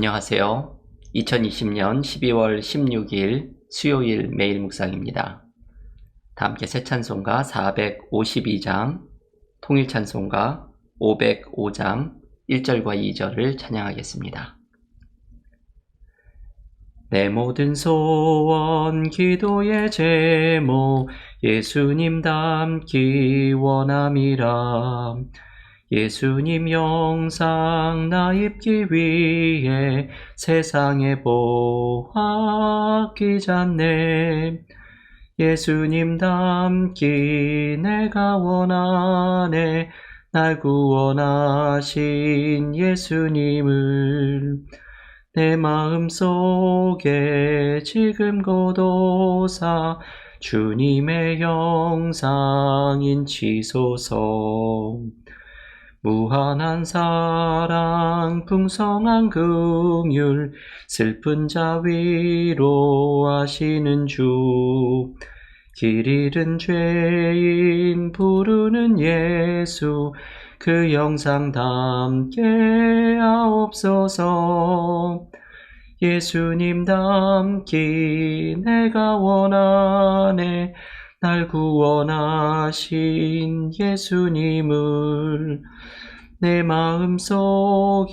안녕하세요. 2020년 12월 16일 수요일 매일 묵상입니다. 다 함께 새 찬송가 452장, 통일 찬송가 505장 1절과 2절을 찬양하겠습니다. 내 모든 소원 기도의 제목 예수님 닮기 원함이라. 예수님 영상 나 입기 위해 세상에 보았기 전에 예수님 닮기 내가 원하네. 날 구원하신 예수님을 내 마음속에 지금 거둬사 주님의 영상 인치소서. 무한한 사랑 풍성한 긍휼 슬픈 자 위로하시는 주. 길 잃은 죄인 부르는 예수 그 영상 담게 하옵소서. 예수님 닮기 내가 원하네. 날 구원하신 예수님을 내 마음속에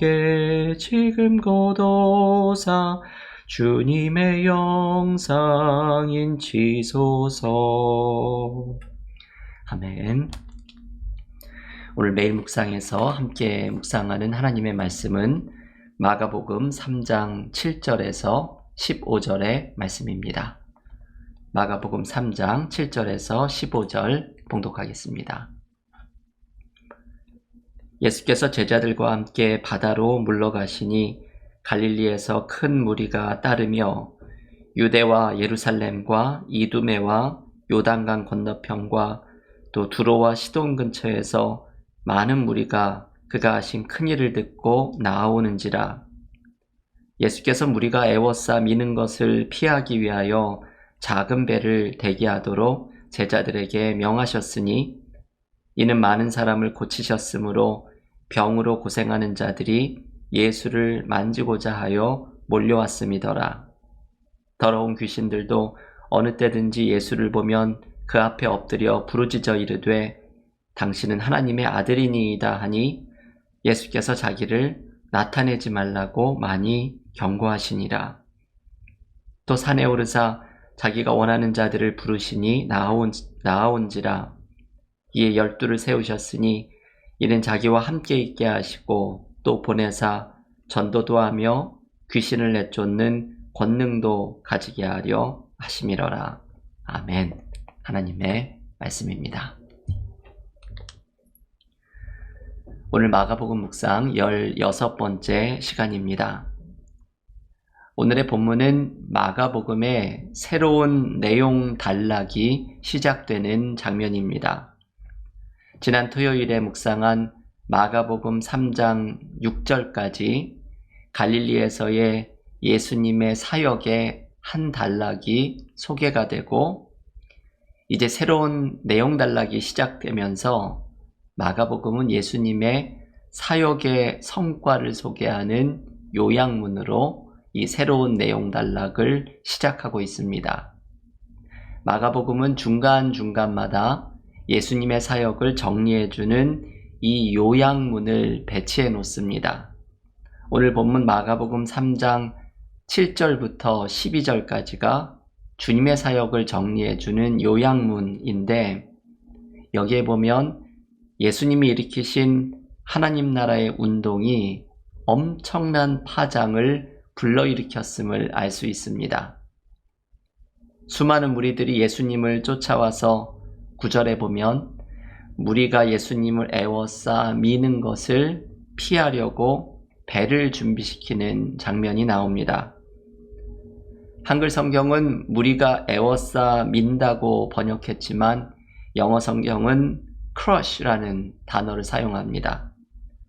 지금 거둬사 주님의 영상 인치소서. 아멘. 오늘 매일 묵상에서 함께 묵상하는 하나님의 말씀은 마가복음 3장 7절에서 15절의 말씀입니다. 마가복음 3장 7절에서 15절 봉독하겠습니다. 예수께서 제자들과 함께 바다로 물러가시니 갈릴리에서 큰 무리가 따르며 유대와 예루살렘과 이두메와 요단강 건너편과 또 두로와 시돈 근처에서 많은 무리가 그가 하신 큰일을 듣고 나아오는지라. 예수께서 무리가 애워싸 미는 것을 피하기 위하여 작은 배를 대기하도록 제자들에게 명하셨으니 이는 많은 사람을 고치셨으므로 병으로 고생하는 자들이 예수를 만지고자 하여 몰려왔음이더라. 더러운 귀신들도 어느 때든지 예수를 보면 그 앞에 엎드려 부르짖어 이르되 당신은 하나님의 아들이니이다 하니 예수께서 자기를 나타내지 말라고 많이 경고하시니라. 또 산에 오르사 자기가 원하는 자들을 부르시니 나아온지라. 이에 12를 세우셨으니 이는 자기와 함께 있게 하시고 또 보내사 전도도 하며 귀신을 내쫓는 권능도 가지게 하려 하심이러라. 아멘. 하나님의 말씀입니다. 오늘 마가복음 묵상 16번째 시간입니다. 오늘의 본문은 마가복음의 새로운 내용 단락이 시작되는 장면입니다. 지난 토요일에 묵상한 마가복음 3장 6절까지 갈릴리에서의 예수님의 사역의 한 단락이 소개가 되고 이제 새로운 내용 단락이 시작되면서 마가복음은 예수님의 사역의 성과를 소개하는 요약문으로 이 새로운 내용 단락을 시작하고 있습니다. 마가복음은 중간중간마다 예수님의 사역을 정리해주는 이 요약문을 배치해 놓습니다. 오늘 본문 마가복음 3장 7절부터 12절까지가 주님의 사역을 정리해주는 요약문인데 여기에 보면 예수님이 일으키신 하나님 나라의 운동이 엄청난 파장을 불러일으켰음을 알 수 있습니다. 수많은 무리들이 예수님을 쫓아와서 9절에 보면 무리가 예수님을 애워싸 미는 것을 피하려고 배를 준비시키는 장면이 나옵니다. 한글 성경은 무리가 애워싸 민다고 번역했지만 영어 성경은 crush라는 단어를 사용합니다.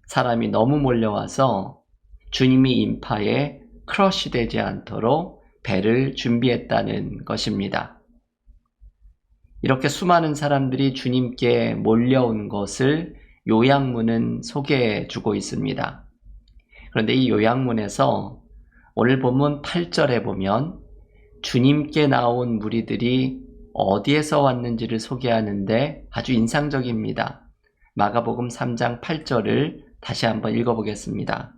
사람이 너무 몰려와서 주님이 인파에 크러쉬 되지 않도록 배를 준비했다는 것입니다. 이렇게 수많은 사람들이 주님께 몰려온 것을 요약문은 소개해 주고 있습니다. 그런데 이 요약문에서 오늘 본문 8절에 보면 주님께 나온 무리들이 어디에서 왔는지를 소개하는데 아주 인상적입니다. 마가복음 3장 8절을 다시 한번 읽어보겠습니다.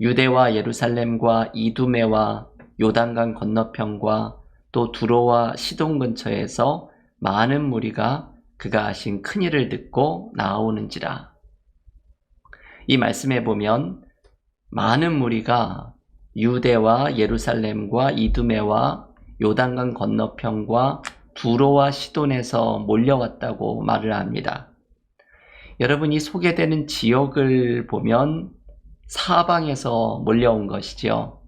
유대와 예루살렘과 이두메와 요단강 건너편과 또 두로와 시돈 근처에서 많은 무리가 그가 하신 큰일을 듣고 나아오는지라. 이 말씀에 보면 많은 무리가 유대와 예루살렘과 이두메와 요단강 건너편과 두로와 시돈에서 몰려왔다고 말을 합니다. 여러분, 이 소개되는 지역을 보면 사방에서 몰려온 것이죠.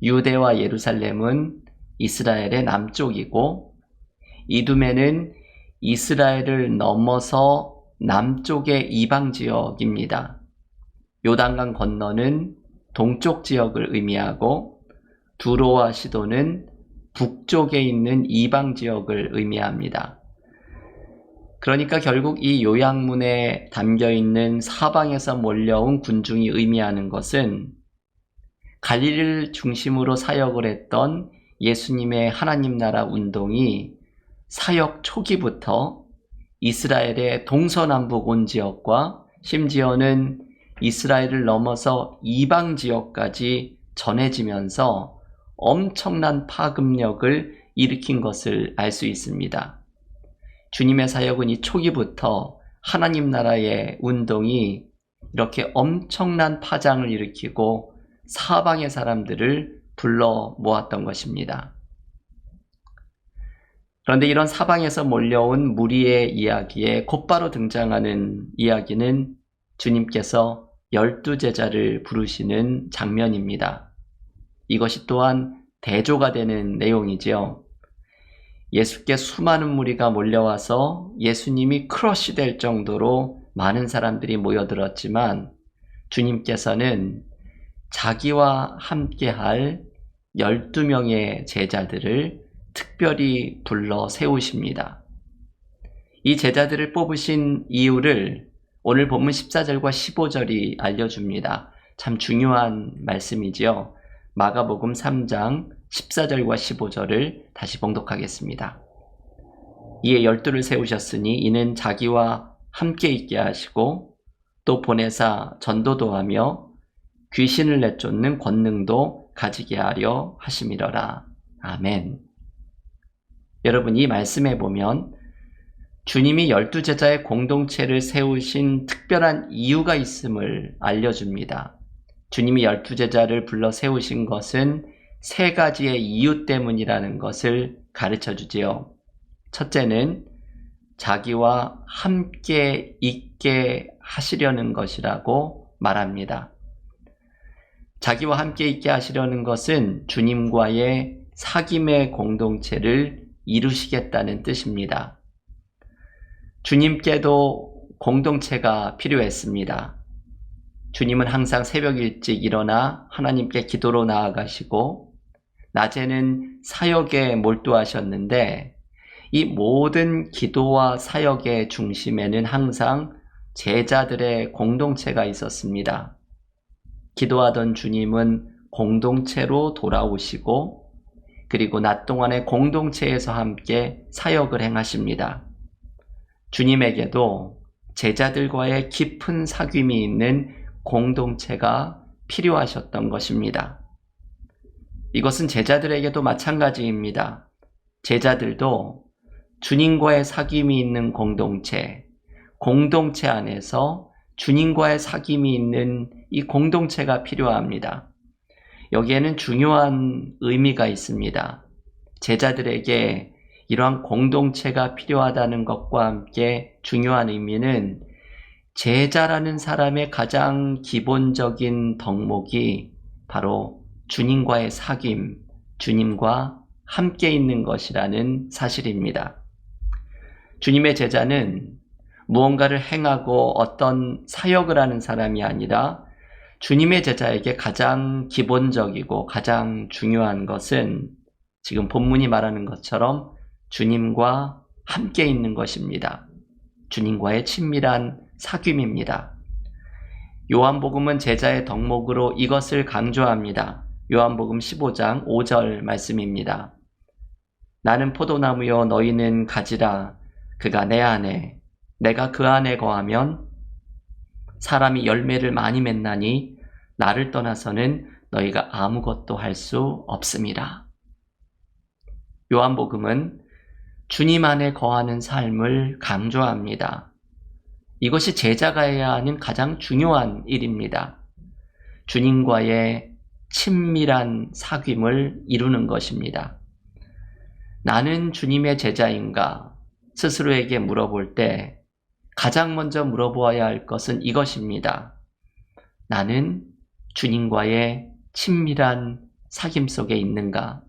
유대와 예루살렘은 이스라엘의 남쪽이고 이두메는 이스라엘을 넘어서 남쪽의 이방 지역입니다. 요단강 건너는 동쪽 지역을 의미하고 두로와 시돈은 북쪽에 있는 이방 지역을 의미합니다. 그러니까 결국 이 요약문에 담겨있는 사방에서 몰려온 군중이 의미하는 것은 갈릴리를 중심으로 사역을 했던 예수님의 하나님 나라 운동이 사역 초기부터 이스라엘의 동서남북 온 지역과 심지어는 이스라엘을 넘어서 이방 지역까지 전해지면서 엄청난 파급력을 일으킨 것을 알 수 있습니다. 주님의 사역은 이 초기부터 하나님 나라의 운동이 이렇게 엄청난 파장을 일으키고 사방의 사람들을 불러 모았던 것입니다. 그런데 이런 사방에서 몰려온 무리의 이야기에 곧바로 등장하는 이야기는 주님께서 12제자를 부르시는 장면입니다. 이것이 또한 대조가 되는 내용이지요. 예수께 수많은 무리가 몰려와서 예수님이 크러쉬 될 정도로 많은 사람들이 모여들었지만 주님께서는 자기와 함께할 12명의 제자들을 특별히 불러 세우십니다. 이 제자들을 뽑으신 이유를 오늘 본문 14절과 15절이 알려줍니다. 참 중요한 말씀이지요. 마가복음 3장 14절과 15절을 다시 봉독하겠습니다. 이에 12를 세우셨으니 이는 자기와 함께 있게 하시고 또 보내사 전도도 하며 귀신을 내쫓는 권능도 가지게 하려 하심이러라. 아멘. 여러분, 이 말씀에 보면 주님이 12제자의 공동체를 세우신 특별한 이유가 있음을 알려줍니다. 주님이 12제자를 불러 세우신 것은 세 가지의 이유 때문이라는 것을 가르쳐 주지요. 첫째는 자기와 함께 있게 하시려는 것이라고 말합니다. 자기와 함께 있게 하시려는 것은 주님과의 사귐의 공동체를 이루시겠다는 뜻입니다. 주님께도 공동체가 필요했습니다. 주님은 항상 새벽 일찍 일어나 하나님께 기도로 나아가시고 낮에는 사역에 몰두하셨는데 이 모든 기도와 사역의 중심에는 항상 제자들의 공동체가 있었습니다. 기도하던 주님은 공동체로 돌아오시고 그리고 낮 동안에 공동체에서 함께 사역을 행하십니다. 주님에게도 제자들과의 깊은 사귐이 있는 공동체가 필요하셨던 것입니다. 이것은 제자들에게도 마찬가지입니다. 제자들도 주님과의 사귐이 있는 공동체 안에서 주님과의 사귐이 있는 이 공동체가 필요합니다. 여기에는 중요한 의미가 있습니다. 제자들에게 이러한 공동체가 필요하다는 것과 함께 중요한 의미는 제자라는 사람의 가장 기본적인 덕목이 바로 주님과의 사귐, 주님과 함께 있는 것이라는 사실입니다. 주님의 제자는 무언가를 행하고 어떤 사역을 하는 사람이 아니라 주님의 제자에게 가장 기본적이고 가장 중요한 것은 지금 본문이 말하는 것처럼 주님과 함께 있는 것입니다. 주님과의 친밀한 사귐입니다. 요한복음은 제자의 덕목으로 이것을 강조합니다. 요한복음 15장 5절 말씀입니다. 나는 포도나무요 너희는 가지라. 그가 내 안에 내가 그 안에 거하면 사람이 열매를 많이 맺나니 나를 떠나서는 너희가 아무것도 할 수 없음이라. 요한복음은 주님 안에 거하는 삶을 강조합니다. 이것이 제자가 해야 하는 가장 중요한 일입니다. 주님과의 친밀한 사귐을 이루는 것입니다. 나는 주님의 제자인가 스스로에게 물어볼 때 가장 먼저 물어보아야 할 것은 이것입니다. 나는 주님과의 친밀한 사귐 속에 있는가?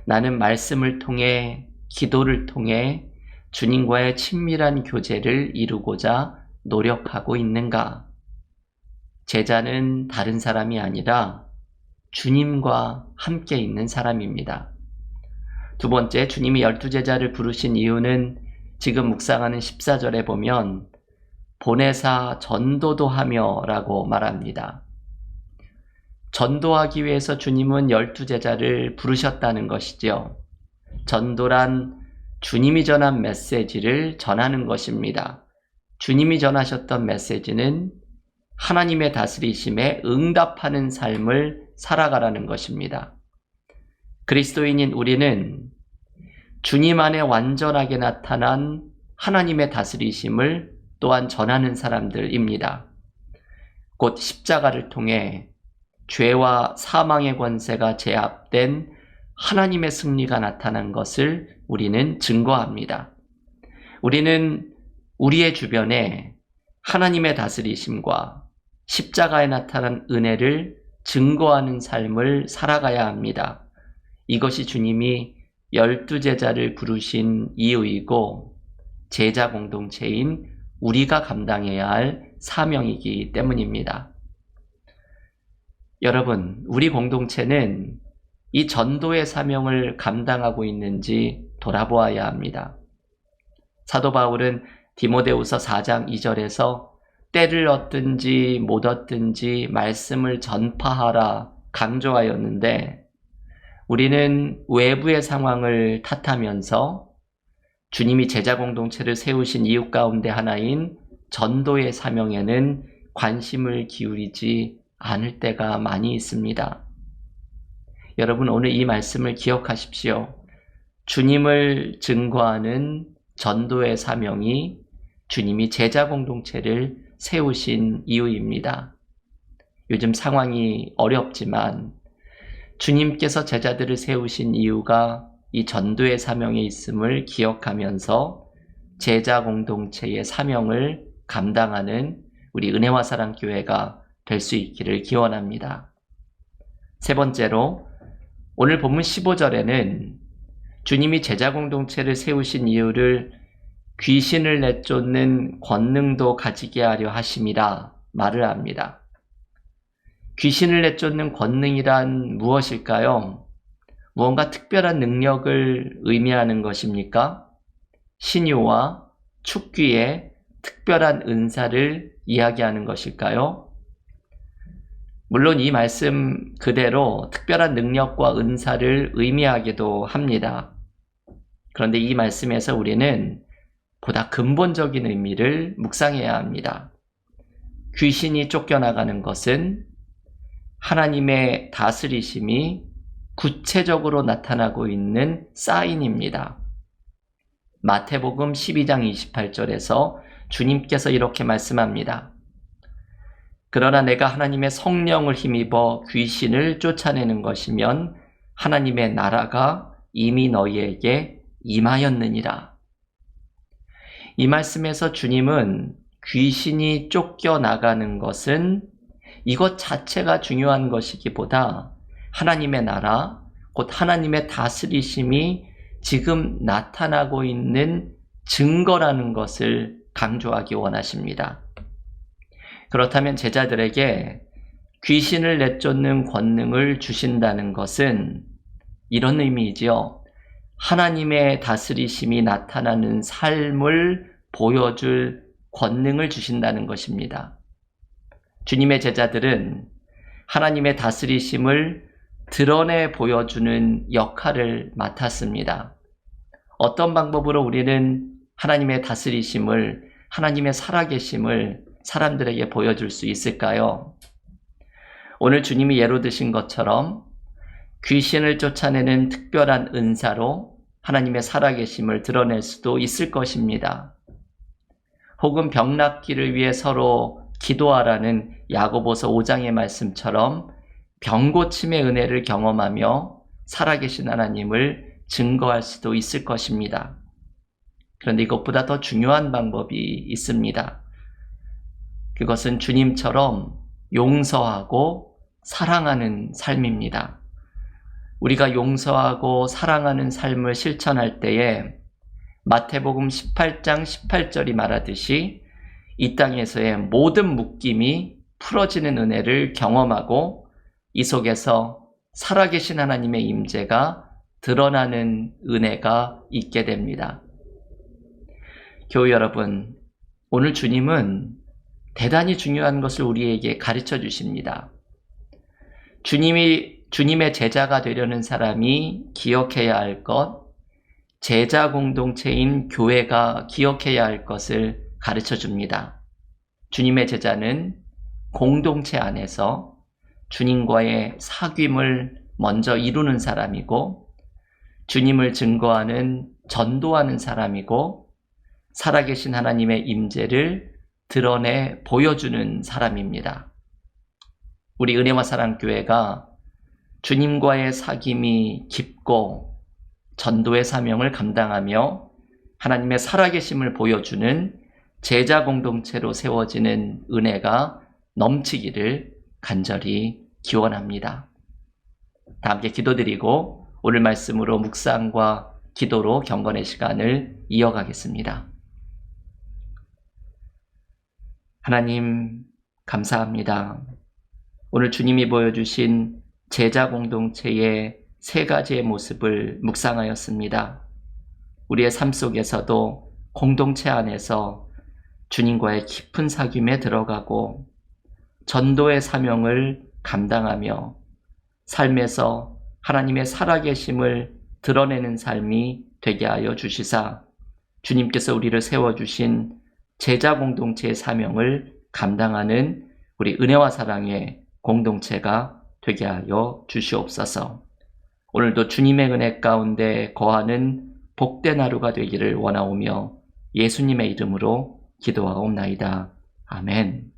나는 말씀을 통해 기도를 통해 주님과의 친밀한 교제를 이루고자 노력하고 있는가? 제자는 다른 사람이 아니라 주님과 함께 있는 사람입니다. 두 번째, 주님이 12제자를 부르신 이유는 지금 묵상하는 14절에 보면 보내사 전도도 하며 라고 말합니다. 전도하기 위해서 주님은 12제자를 부르셨다는 것이죠. 전도란 주님이 전한 메시지를 전하는 것입니다. 주님이 전하셨던 메시지는 하나님의 다스리심에 응답하는 삶을 살아가라는 것입니다. 그리스도인인 우리는 주님 안에 완전하게 나타난 하나님의 다스리심을 또한 전하는 사람들입니다. 곧 십자가를 통해 죄와 사망의 권세가 제압된 하나님의 승리가 나타난 것을 우리는 증거합니다. 우리는 우리의 주변에 하나님의 다스리심과 십자가에 나타난 은혜를 증거하는 삶을 살아가야 합니다. 이것이 주님이 12제자를 부르신 이유이고 제자 공동체인 우리가 감당해야 할 사명이기 때문입니다. 여러분, 우리 공동체는 이 전도의 사명을 감당하고 있는지 돌아보아야 합니다. 사도 바울은 디모데후서 4장 2절에서 때를 얻든지 못 얻든지 말씀을 전파하라 강조하였는데 우리는 외부의 상황을 탓하면서 주님이 제자 공동체를 세우신 이유 가운데 하나인 전도의 사명에는 관심을 기울이지 않을 때가 많이 있습니다. 여러분, 오늘 이 말씀을 기억하십시오. 주님을 증거하는 전도의 사명이 주님이 제자 공동체를 세우신 이유입니다. 요즘 상황이 어렵지만 주님께서 제자들을 세우신 이유가 이 전도의 사명에 있음을 기억하면서 제자 공동체의 사명을 감당하는 우리 은혜와 사랑 교회가 될 수 있기를 기원합니다. 세 번째로 오늘 본문 15절에는 주님이 제자 공동체를 세우신 이유를 귀신을 내쫓는 권능도 가지게 하려 하심이라 말을 합니다. 귀신을 내쫓는 권능이란 무엇일까요? 무언가 특별한 능력을 의미하는 것입니까? 신유와 축귀의 특별한 은사를 이야기하는 것일까요? 물론 이 말씀 그대로 특별한 능력과 은사를 의미하기도 합니다. 그런데 이 말씀에서 우리는 보다 근본적인 의미를 묵상해야 합니다. 귀신이 쫓겨나가는 것은 하나님의 다스리심이 구체적으로 나타나고 있는 사인입니다. 마태복음 12장 28절에서 주님께서 이렇게 말씀합니다. 그러나 내가 하나님의 성령을 힘입어 귀신을 쫓아내는 것이면 하나님의 나라가 이미 너희에게 임하였느니라. 이 말씀에서 주님은 귀신이 쫓겨나가는 것은 이것 자체가 중요한 것이기보다 하나님의 나라, 곧 하나님의 다스리심이 지금 나타나고 있는 증거라는 것을 강조하기 원하십니다. 그렇다면 제자들에게 귀신을 내쫓는 권능을 주신다는 것은 이런 의미이지요. 하나님의 다스리심이 나타나는 삶을 보여줄 권능을 주신다는 것입니다. 주님의 제자들은 하나님의 다스리심을 드러내 보여주는 역할을 맡았습니다. 어떤 방법으로 우리는 하나님의 다스리심을, 하나님의 살아계심을 사람들에게 보여줄 수 있을까요? 오늘 주님이 예로 드신 것처럼 귀신을 쫓아내는 특별한 은사로 하나님의 살아계심을 드러낼 수도 있을 것입니다. 혹은 병 낫기를 위해 서로 기도하라는 야고보서 5장의 말씀처럼 병 고침의 은혜를 경험하며 살아계신 하나님을 증거할 수도 있을 것입니다. 그런데 이것보다 더 중요한 방법이 있습니다. 그것은 주님처럼 용서하고 사랑하는 삶입니다. 우리가 용서하고 사랑하는 삶을 실천할 때에 마태복음 18장 18절이 말하듯이 이 땅에서의 모든 묶임이 풀어지는 은혜를 경험하고 이 속에서 살아계신 하나님의 임재가 드러나는 은혜가 있게 됩니다. 교우 여러분, 오늘 주님은 대단히 중요한 것을 우리에게 가르쳐 주십니다. 주님의 제자가 되려는 사람이 기억해야 할 것, 제자 공동체인 교회가 기억해야 할 것을 가르쳐 줍니다. 주님의 제자는 공동체 안에서 주님과의 사귐을 먼저 이루는 사람이고, 주님을 증거하는, 전도하는 사람이고, 살아계신 하나님의 임재를 드러내 보여주는 사람입니다. 우리 은혜와 사랑교회가 주님과의 사귐이 깊고 전도의 사명을 감당하며 하나님의 살아계심을 보여주는 제자 공동체로 세워지는 은혜가 넘치기를 간절히 기원합니다. 다 함께 기도드리고 오늘 말씀으로 묵상과 기도로 경건의 시간을 이어가겠습니다. 하나님, 감사합니다. 오늘 주님이 보여주신 제자 공동체의 세 가지의 모습을 묵상하였습니다. 우리의 삶 속에서도 공동체 안에서 주님과의 깊은 사귐에 들어가고 전도의 사명을 감당하며 삶에서 하나님의 살아계심을 드러내는 삶이 되게 하여 주시사 주님께서 우리를 세워주신 제자 공동체의 사명을 감당하는 우리 은혜와 사랑의 공동체가 되게 하여 주시옵소서. 오늘도 주님의 은혜 가운데 거하는 복된 하루가 되기를 원하오며 예수님의 이름으로 기도하옵나이다. 아멘.